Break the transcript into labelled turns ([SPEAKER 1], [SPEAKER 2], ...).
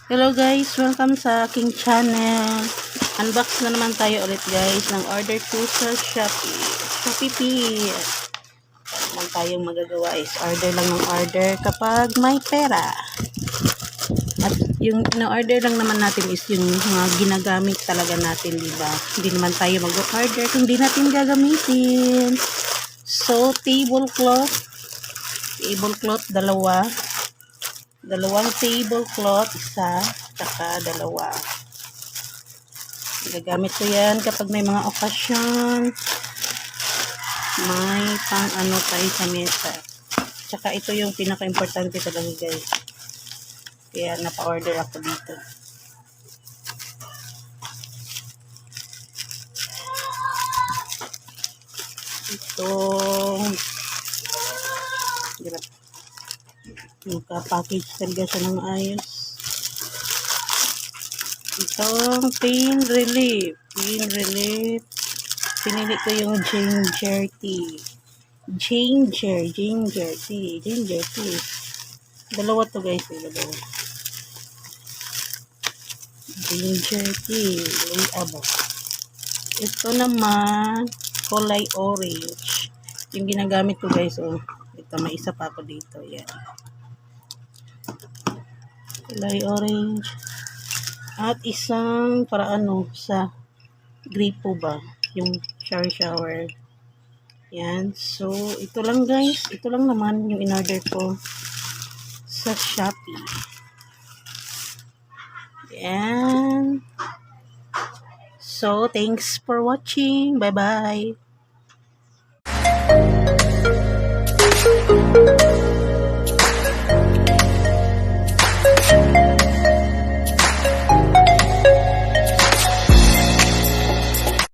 [SPEAKER 1] Hello guys, welcome sa aking channel. Unbox na naman tayo ulit guys ng order ko sa Shopee. Naman tayong magagawa is order lang ng order kapag may pera. At yung ina-order lang naman natin is yung mga ginagamit talaga natin, diba? Hindi naman tayo mag-order kung di natin gagamitin. So, tablecloth, dalawang tablecloth, isa, saka dalawa. Gagamit ko yan kapag may mga okasyon, may pang ano tayo sa mesa. Tsaka ito yung pinaka-importante talaga guys. Kaya napa-order ako dito. Itong naka-package talaga siya ng ayos. Itong pain relief. Pinili ko yung ginger tea. Ginger tea. Dalawa to guys, dalawa. Ginger tea. Ito naman, kulay orange. Yung ginagamit ko guys, oh. Ito, may isa pa ako dito. Yan. Kulay orange. At isang para ano, sa gripo ba? Yung shower. Yan. So, ito lang guys. Ito lang naman yung in-order ko sa Shopee. Yan. So, thanks for watching. Bye-bye.